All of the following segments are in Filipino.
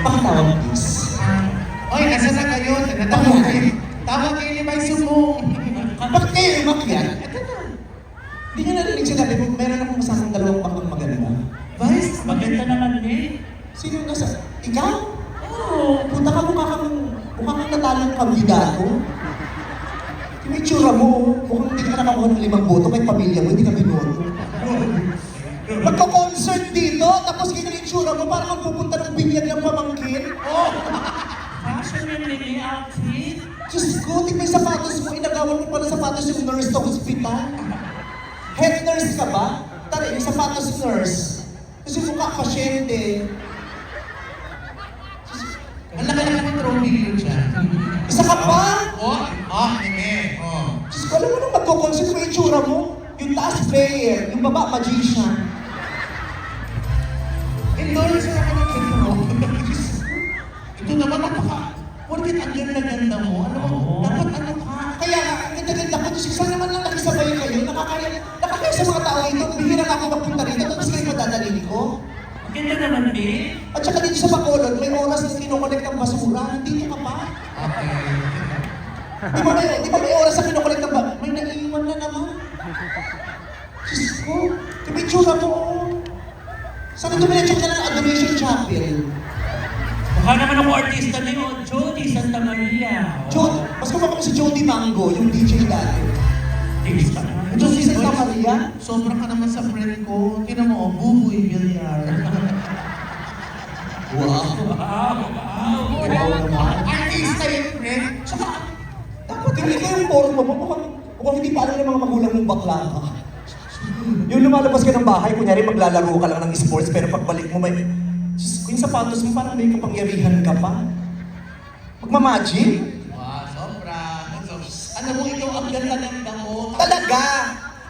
Pakitawag, please. Oy, asa na kayo? Natawag kayo. Tawag kayo ni May Sumong. Bakit kayo umakyat? Hindi nyo narinig sinabi mo, meron akong kasamang dalawang bakang maganda. Vice, Maganda naman eh. Sino nasa? Ikaw? Oo. Punta ka mukha kang natalong kandidato. Yung itsura mo, mukhang hindi ka nakakuha ng 5 boto, may pamilya mo, hindi ka binoto. Magko-concert dito, tapos ganyan yung itsura mo, parang magpupunta ng binyag ng pamangkin. Fashion and mini outfit. Diyos ko, tignan yung sapatos mo, inagawan mo pa ng sapatos yung nurse sa hospital. Head nurse ka ba? Tara, yung sapatos nurse. Kasi mukha pasyente. ang laki-laki ng trophy yun siya. Isa ka pa? Diyos ko, alam mo nung magko-concert mo yung itsura mo? Yung taas player, yung baba magician. Endorse na ka ng ganda mo. Ito naman porkit ang ganda-ganda mo, alam mo, dapat ano ka? Kaya nga, ang ganda-ganda ko, Diyos ko, sana naman lang nakisabay kayo, nakakaya sa mga tao ito, bihira na ako magpunta rito, tapos kayo madadalhin ko. Maganda naman eh. At saka dito sa Bacolod, may oras na kinokolekt ang basura, nandito ka pa. Di ba may oras na kinokolekt ang basura? May naiiwan na naman. Diyos ko, yung itsura mo, sana dumiretso ka ng Adoration Chapel. Mukha naman ako artista na yun. Jody Santa Maria. Mas kumaka kami si Jody Mango, yung DJ dati. Artista. Jody Santa Maria? Sobra ka naman sa friend ko. Tingnan mo, Buboy Villar. Wow. Wow. Artista yun, friend. Saka, dapat hindi kayo yung forma mo, mukhang hindi pa alam ng mga magulang mong bakla ka. Yung lumalabas ka ng bahay, kunyari maglalaro ka lang ng sports, pero pagbalik mo may... Diyos ko, yung sapatos mo parang may kapangyarihan ka pa. Magmamagic? Wow, sobra. Alam mo, ikaw ang ganda-ganda mo. Talaga!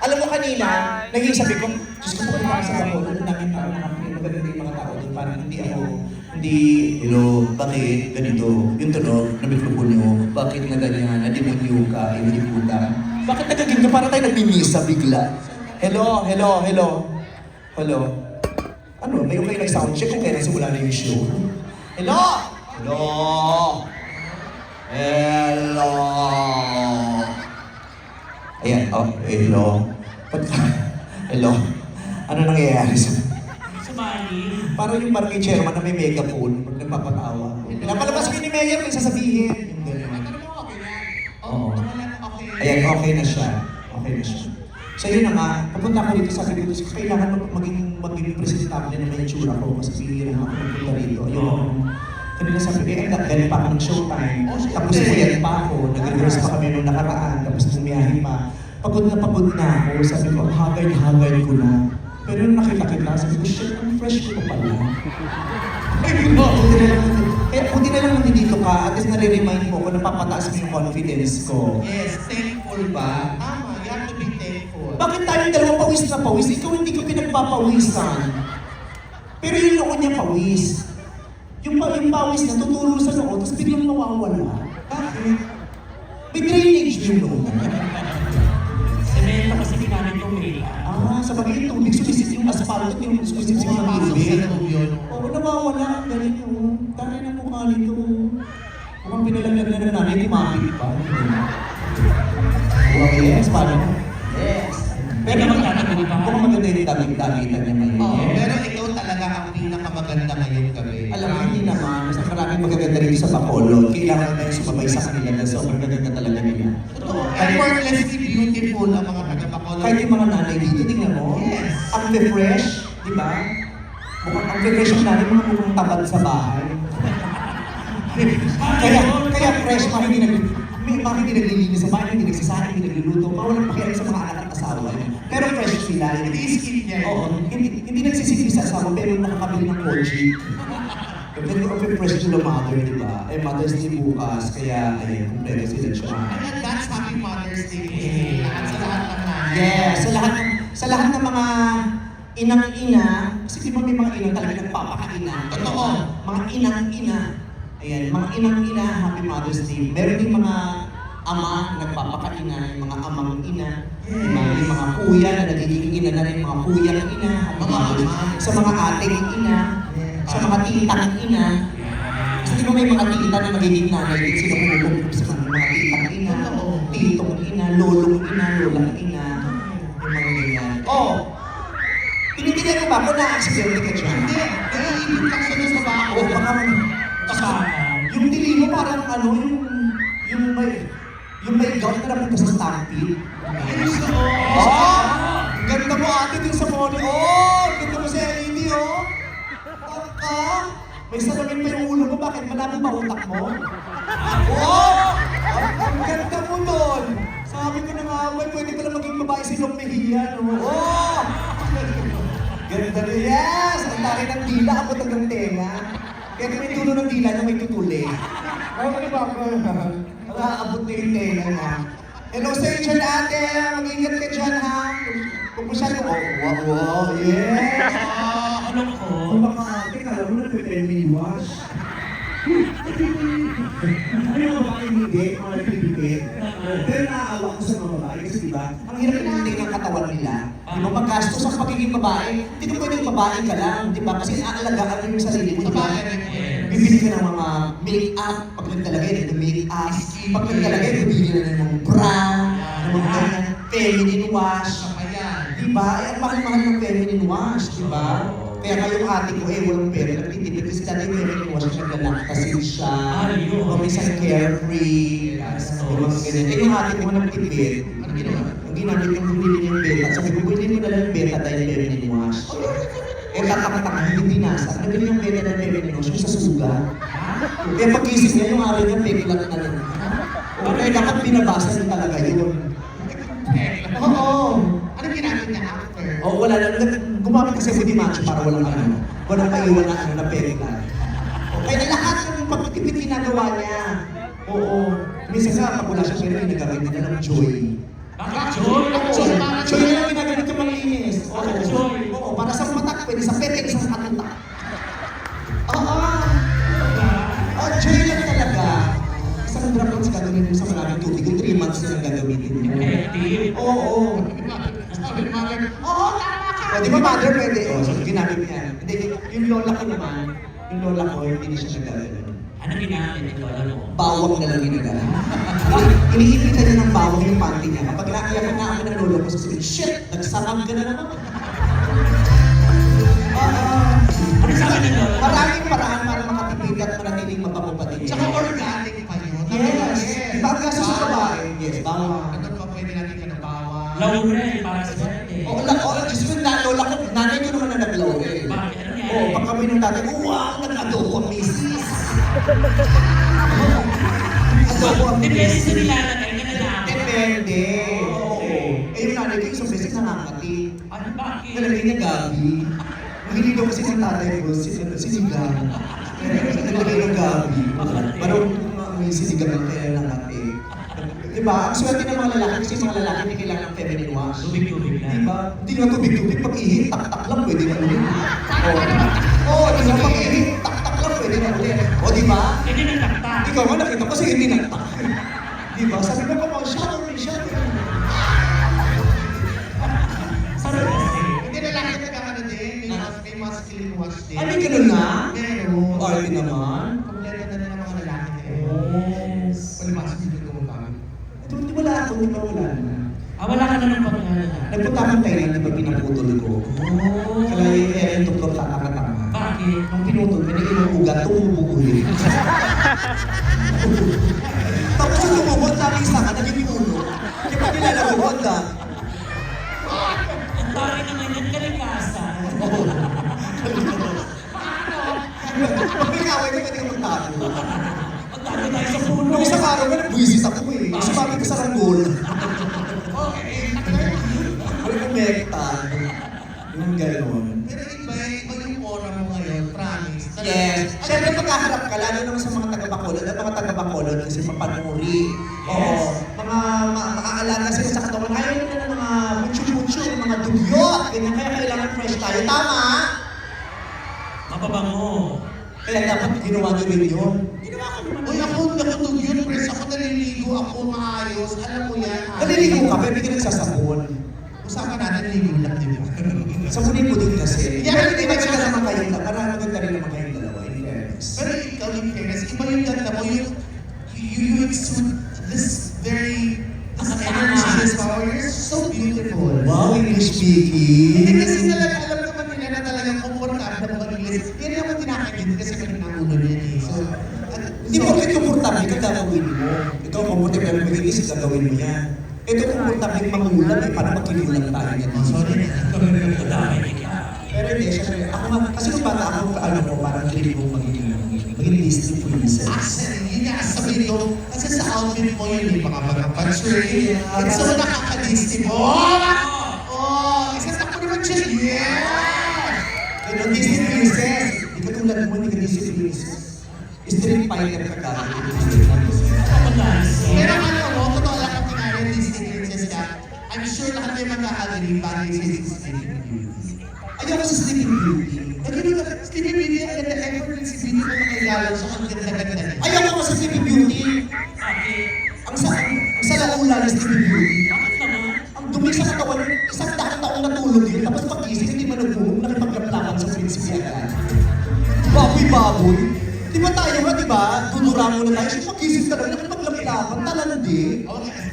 Alam mo kanina, naging sabi ko, Diyos ko, kung ako sa Bacolod, ang daming tao nakapagin, maganda yung mga tao doon, parang hello, bakit ganito? Yung tunog na mikroponyo, bakit na ganyan, na-demonyo ka, hindi puta. Bakit nagaging ka, parang tayo nagmimisa bigla? Hello. Ano, may okay nag-soundcheck kung kaya nagsimula na yung show. Hello! Ayan, hello. Hello. Ano nangyayari sa... Sumali. Parang yung parking chairman na may megaphone pag nagpapatawa. Pinapalabas ko ni Mayor, may sasabihin. Yung gano'n. Oo. Ayan, okay na siya. So yun na nga, papunta ko dito, sabi dito, kailangan maging presentable na may itsura ko. Mas bihira ako magpunta rito. Ayun. Kanina sabi ko, galing pa ako ng showtime. Tapos puyat pa ako, nag-rehearse pa kami nung nakaraan, tapos bumiyahe pa. Pagod na ako, sabi ko, hagay ko na. Pero nung nakita kita, sabi ko, shit, ang fresh ko pa pala. Kaya buti na lang nandito ka, at least nare-remind mo ko, napapataas mo yung confidence ko. Yes, thankful ba? Tama, you have to be thankful. Bakit tayong dalawa pawis na pawis? Ikaw hindi ko pinagpapawisan. Pero yung loob niya pawis. Yung pawis na tutulong sa loob, tapos biglang nawawala. Bakit? May drainage yun, no? Semento kasi ginamit yung may. Sa bagay yung tubig, sumisip yung asphalt, yung sumisip yung tubig. yun. Oo, nawawala. Ganito. Tangay na mukha nito. Mukhang pinalaglag na namin, kumapit pa. Okay, yes, paano? Yes. Pero magtatagal pa. Mukhang maganda yung damit-damitan niya ngayon. Oo, pero ikaw talaga ang pinakamaganda ngayong gabi. Alam mo, hindi naman. Basta maraming magaganda rin sa Bacolod. Kailangan tayo sumabay sa kanila na sobrang gaganda talaga nila. Totoo, effortlessly beautiful ang mga taga-Bacolod. Kahit yung mga nanay dito, tingnan mo. Yes. Ang fresh, di ba? Mukhang ang fresh ng nanay, mukhang tabad sa bahay. kaya fresh, hindi naglilinis sa bahay, hindi nagsasahin, hindi nagluluto, walang pakialam sa mga anak at asawa. Pero fresh sila. Hindi skin niya. Oo, hindi nagsisilbi sa asawa, pero nakakabili ng kotse. Pero kung fresh to the mother, di ba? Mother's Day bukas, kaya ayun, kumpleto sila siya. And that's Happy Mother's Day. Lahat sa lahat ng nanay. Yes, sa lahat ng mga inang-ina, kasi di ba may mga inang talaga nagpapakaina? Totoo. Mga inang-ina. Ayan, mga inang-ina, Happy Mother's Day. Meron din mga ama nagpapakaina, yung mga amang ina. Yung mga kuya na nagiging ina na rin, mga kuyang ina. Sa mga ating ina. Sa mga titang ina. Kasi di ba may mga tita na magiging nanay din sila kumukup sa mga titang ina, titong ina, lolong ina, lolang ina, yung mga ganyan. Oh! Tinitingnan mo ba kung na-accidente ka dyan? Hindi, naiibig lang sila sa bako. O baka Kasakan. yung tili mo parang ano, yung may gout na napunta sa stampede. Ayos na, Oh! Ang ganda mo ate din sa body. Oh! Ang ganda mo sa LED, oh! Pagka, may salamin pa yung ulo mo. Bakit? Malabo ba utak mo? Oh! Ang ganda mo doon. Sabi ko na nga, may pwede pala maging babae si Long Mejia, no? Oh! Ganda na, yes! Ang laki ng dila, abot hanggang tenga. Kaya kung may tulo ng dila na may tutuli. Ano ba ako? Aabot na yung tenga na. Hello sa inyo dyan, ate. Mag-ingat ka dyan, ha? Kung masyado, wow, yes! Ano ko? Kung baka ate, kala mo nagpe-family wash. Ano yung babae hindi, mga nagpipipit. Pero naaawa ko sa mga babae kasi diba, Ang hirap natin ng katawan nila. Di ba magastos ang pagiging babae? Hindi ka pwedeng babae ka lang, di ba? Kasi aalagaan mo yung sarili mo, di ba? Bibili ka ng mga make-up, pag nagtalagay ng make-up, pag nagtalagay, bibili ka na ng bra, ng mga ganyan, feminine wash. Di ba? Ay, ang mahal-mahal ng feminine wash, di ba? Kaya ngayong ate ko, walang pera, nagtitipid kasi dati yung feminine wash, naglalaktasin siya, Ayun. o minsan carefree, yung mga ganyan. Yung ate ko nagtipid, Ano ginawa? ang ginamit yung bumili niya yung beta. Sabi ko, pwede mo na lang yung beta dahil feminine wash. Eh, tatak-tatak, hindi nasa. Nabili yung beta dahil feminine wash, yung sa suga. Kaya pag-isip niya, yung araw niya, peklat na lang. Kaya dapat binabasa niya talaga yun. Oo. Ano ginamit niya after? Oo, wala na. Gumamit kasi hindi macho para walang ano. Walang paiwan na ano na peklat. Kaya lahat ng pagtipid ginagawa niya. Oo. Minsan nga, pag wala siya pera, ginagamit nila ng joy. Bakit Joy? Joy, joy na lang ginagamit yung malinis. Bakit joy? Oo, para sa matak, pwede sa petek, sa katutak. Oo. Oh, joy lang talaga. Isang droplets gagawin mo sa maraming tubig. Yung 3 months na lang gagamitin mo. Effective. Oo. Sabi ni mother, Oo, tama ka! O, di ba mother pwede? O, so ginamit niya. Hindi, yung lola ko naman, yung lola ko, hindi na siya nagagano. Ano ginamit ito? Alam mo? Bawang na lang ginagamit. Iniipitan niya ng bawang yung panty niya. Kapag naiyak na ako ng lolo ko, sasabihin, shit! Nagsarang ka na naman. Ano sabi ng lola? Maraming paraan para makatipid at manatiling mabango pa din. tsaka organic pa yun. Yes! Di ba ang gaso sa babae? Yes, bawang. Ano pa pwede natin kanabawa? Laurel para sa swerte. Oo, Diyos ko, lola ko, nanay ko naman na naglaurel. Bakit? Ano niya? Oo, pag kami nung tatay, wow, nag-adobo ang misis. Adobo ang Depende misis. sa nilalagay na nalaman. Depende. Oo. Eh, yung nanay ko, isang beses nakakati. Ano bakit? Nalagay niya gabi. Mahilig daw kasi ng tatay ko, sinigang. Nalagay ng gabi. Parang may sinigang ang kaya nakati. Diba? Ang swerte ng mga lalaki kasi mga lalaki hindi kailangan ng feminine wash. Tubig-tubig lang. Diba? Hindi naman tubig-tubig. Pag ihit, tak-tak lang pwede na ulit. Oo, diba? Pag ihit, tak-tak lang pwede na ulit. O, diba? Hindi nagtaktak. Ikaw nga nakita ko sa hindi nagtak. Diba? Sabi ko pa, shower me, shower me. Sarap kasi. Hindi na lang ito ano din, may masculine wash din. Ano yung ganun na? Meron. Arte naman. Kompleto na ng mga lalaki din. Yes. Wala masculine ko ba? Ito, di wala ako, di ba wala na? Wala ka na ng pagkakala. Nagpunta akong Thailand, di ba pinaputol ko? Oh. Kaya yung doktor tataka-tama. Bakit? Nung pinutol, may naging ugat, tumubukuhin. Tapos yung tumubot, sabi isa ka, naging puno. Kaya pag nilalagod ka, Ang bakit naman yung kalikasan? pag may kaway ka, pwede ka magtago. Magtago tayo sa puno. Nung isang araw ka, nagbuisit ako eh. Kasi bakit ka sa ranggol? Ano yung mekta? Yung gano'n. Pero iba yung aura mo ngayon, promise. Yes. Siyempre pagkaharap ka, lalo naman sa mga taga-Bacolod at mga taga-Bacolod kasi mapanuri. Oo. Mga maaalaga sila sa katawan. Ayaw nila ng mga mucho-mucho, mga dugyot. Ganyan, kaya kailangan fresh tayo. Tama? Mababango. Kaya dapat ginawa nyo rin yun. Uy, ako yun, press. Ako naliligo, ako maayos. Alam mo yan. Naliligo ka, pero hindi ka nagsasabon. Usapan natin, ligo lang, di ba? Sabunin mo din kasi. Yan, Pero hindi ba sila naman kayong dalawa? Parang maganda rin naman kayong dalawa. In fairness. Yes. Pero ikaw, in fairness, iba yung ganda mo, you exude this very, this energy, this power. You're so beautiful. Wow, English Hindi speaking. kasi talaga alam naman nila na talagang komportable na mag-English. Yan naman tinakagin kasi kami nangulo niya eh. So, Hindi mo ito komportable ka gagawin mo. Ikaw komportable pero mag-iisip gagawin mo yan. Ito komportable mangulang eh, parang magkinulang tayo yan. sorry. Pero hindi, syempre, ako nga, kasi nung bata ako, ano ko, parang dream ko maging Disney princess. Actually, yun nga sabi ko, kasi sa outfit mo yun, yung mga patchouli. It's so nakaka-Disney mo. Oh, isa sa ko naman siya. Yeah! Pero Disney princess, hindi ka tulad mo, hindi ka Disney princess. Street fighter ka gagawin. Pero ano mo, totoo lang kung kinari Disney princess ka, I'm sure lahat kayo mag-agree bagay sa Sleeping Beauty. Ayoko sa Sleeping Beauty. Nagano ka, Sleeping Beauty, ang ganda effort ng si Beauty kung nakilala siya, ang ganda-ganda niya. Ayoko ka sa Sleeping Beauty. Ang sa laula ng Sleeping Beauty. Ang dumi sa katawan, isang taong natulog yun, tapos pag-isip, hindi man nagbuhog, nakipaglaplakan sa prinsipe agad. Baboy-baboy. Di ba tayo nga, di ba? Tunura mo na tayo, siya pag-isip talaga, nakipaglaplakan, talandi.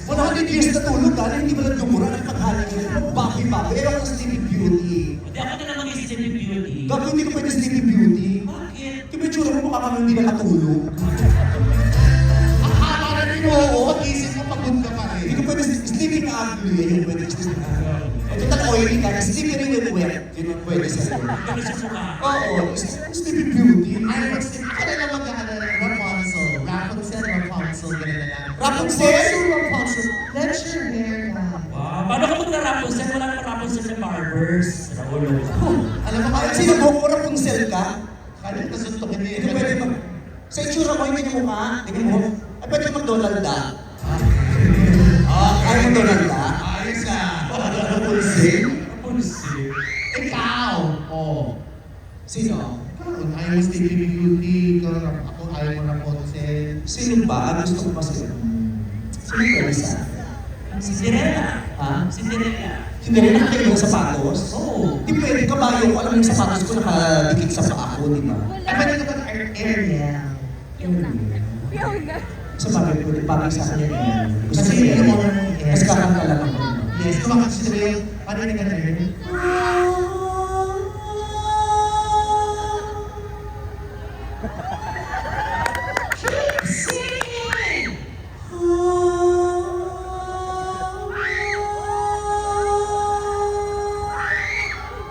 100 years na tulog ka, hindi mo lang dumura, nakipaghaling yun. Baboy-baboy. Ayoko sa Sleeping Beauty. Hindi ako na lang mag-Sleeping Beauty. Gago, hindi ko pwede Sleeping Beauty. Bakit? Di ba yung tsura mo mukha kang hindi nakatulog? Ang haba na rin mo, mag-isip mo, pagod ka pa Hindi rin. ko pwede sleeping ugly. Yan yung pwede sleeping ugly. Ito tal oily ka, sleeping with wet. Yun yung pwede sa'yo. Ganun sa mukha. Oo, Sleeping Beauty. Ano mag-isip ka na lang mag-aalala, Rapunzel. Rapunzel, Rapunzel, gano'n na lang. Rapunzel? Rapunzel. Let your hair down. Wow. Paano ka mag-Rapunzel? Wala naman Rapunzel sa barbers. Raulo. Alam mo, Ay, sino mo? Kung Rapunzel ka? Kaya kasuntukin niya. Hindi pwede mag... Sa itsura mo, hindi yung mukha. Hindi mo. Ay, pwede mag-Donald da. Ay, mag-Donald da. Ayos na. Rapunzel? Rapunzel. Ikaw! Oh. Sino? Kung ayaw mo Sleeping Beauty, ako ayaw mo Rapunzel. Sino ba? Ang gusto ko pa sila. Sino pwede sa? Cinderella. Ha? Cinderella. Hindi rin nakakayo ng sapatos? Oo. Di pwede, kabayo ko. Alam mo yung sapatos ko nakadikit sa paa ko, di ba? Ay, pwede ka ba Ariel? Sa bagay ko, di bagay sa akin yan. Gusto Kasi ko yan. yung mga mong Mas kakanta lang ako. Yes, kumakanta si Ariel. Paano yung Ariel?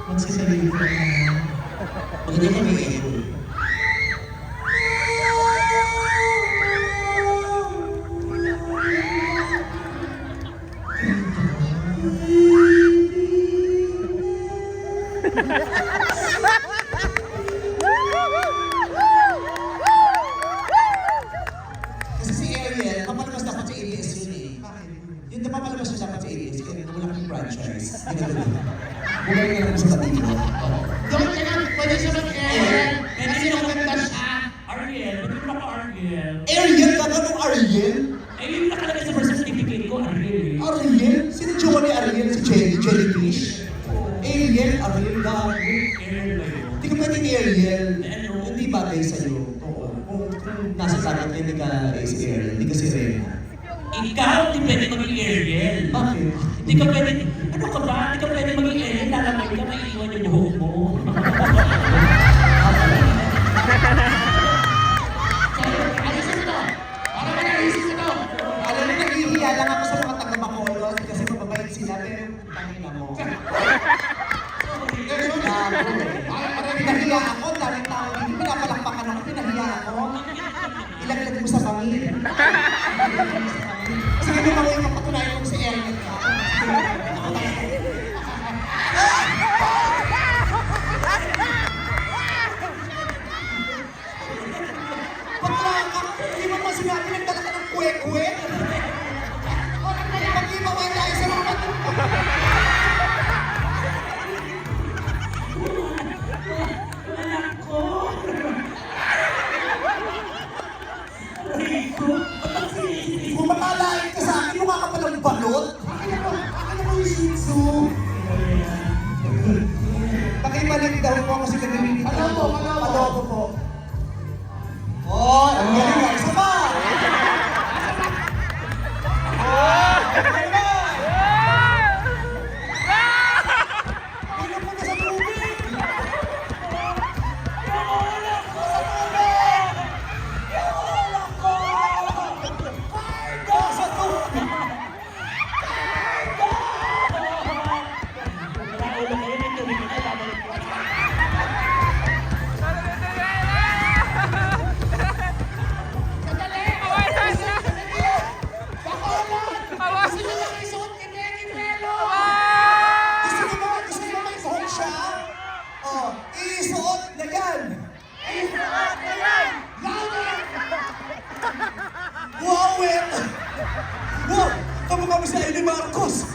Magsisabi ko na. Maganda ka may echo. Kasi si Ariel, papalabas dapat sa ABS yun eh. Bakit? Yun na papalabas siya dapat sa ABS, kaya wala kang franchise. Ginagawa. Bumalik na lang sa Batino. Doon ka na, pwede siya mag-Ariel. Kasi maganda siya. Ariel. Ba't mo ako Ariel? Ariel, gaganong Ariel? Eh, yung nakalagay sa birth certificate ko, Ariel. Ariel? Sino jowa ni Ariel? Si Jellyfish? Ariel, Ariel, gago. Ariel ba yun? Hindi ka pwede ni Ariel. Ano? Hindi bagay sa'yo. Oo. Kung nasa dagat ka, hindi ka si Ariel, hindi ka si Rena. Ikaw, hindi pwede maging Ariel. Bakit? Hindi ka pwede, ano ka ba? Hindi ka pwede maging Ariel. Lalamay ka, maiiwan yung buhok mo. Ayusin mo to! Para ka na-ayusin mo to! Alam mo, naghihiya lang ako sa mga taga-Bacolod kasi mababait sila, pero tangina mo. Pinahiya ako, daming tao dito, pinapalakpakan ako, pinahiya ako. Ilaglag mo sa bangin. Sige, lumawin ka, patunayan mo si Ernest ka. Bakla ka, hindi mo pa sinabi, nagdala ka ng kuwe-kuwe. O, nagpag-ibawin tayo sa mga Anak ko! Rico! Kung makalain ka sa akin, mukha ka palang balot. Ano mo yung Shih Tzu? Pakibalik daw po kasi kagaling dito. Palobo, palobo. Palobo po. Kamukha mo si Amy Marcos.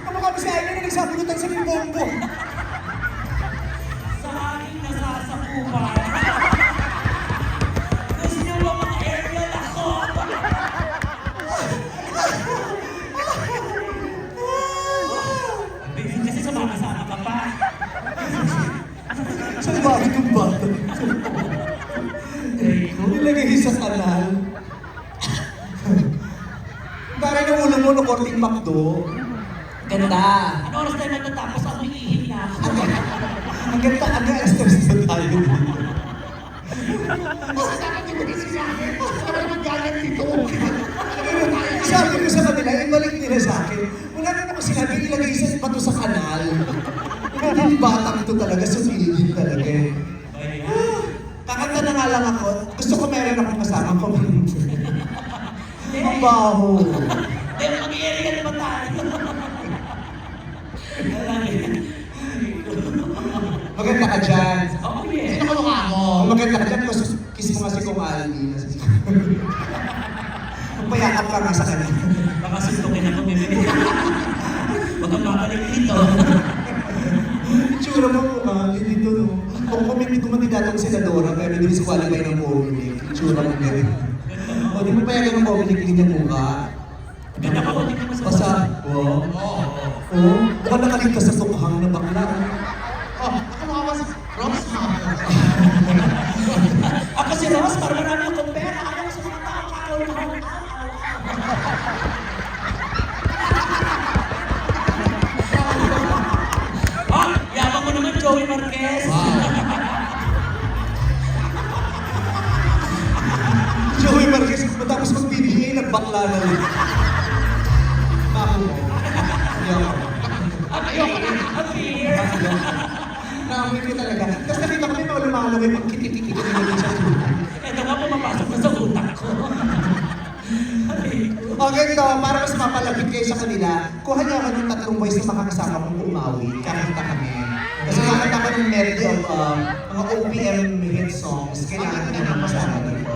Kamukha mo si Amy na nagsabunutan sa Bimbombo. Sa aking nasasakupan. Gusto niyo ba mga aerial ako? Busy kasi sumakasama ka pa. Sa bakit yung bata? Nilagay sa kanal. Parang yung ulo mo, nakorting makdo. Ganda. Ano oras tayo natatapos? Ako iihin na ako. Ang ganda, stress na tayo dito. Basta dapat yung mag-isip sa akin. Para naman galit dito. Sabi ko sa kanila, ibalik nila sa akin. Wala na naman sinabi, ilagay sa bato sa kanal. Hindi batang ito talaga, sumilin talaga eh. Kakanta na nga lang ako, gusto ko meron akong kasama ko. Ang baho. Pero mag-aerial ba tayo? Maganda ka dyan. Oo, yes. Sino kamukha mo? Kung maganda ka dyan, kiss mo nga si Kung Aldi. Magpayakap ka nga sa kanya. Baka suntukin ako, bebe. Huwag kang mabalik dito. Itsura mo Kung Aldi dito, no? Kung kumandidatong senadora, pero hindi si qualify ng Mobilic. Itsura mo ganun. O, di mo payagan ng Mobilic din yung mukha. Ganda ka, hindi mo Basta, oo. Oo. Baka nakaligtas sa tukhang na bakla. Oh, ako mukha ba si Ross Hammer? Ako si Ross, para marami akong pera. Ayaw sa mga tao, kakawin ako. Ah, yaman mo naman, Joey Marquez. Joey Marquez, matapos mag-PBA, nagbakla na rin. Bako mo. Ayoko na. Ang fear. Naamoy ko talaga. Tapos nakita ko may mga lumalaway pag kitikiti ko nila sa tubo. Ito nga pumapasok na sa utak ko. Okay, ito, para mas mapalapit kayo sa kanila, kuha niyo ako ng tatlong boys na makakasama kong umawi. Kakanta kami. Kasi kakanta ko ng medley of mga OPM hit songs. Kailangan ko na kasama dito.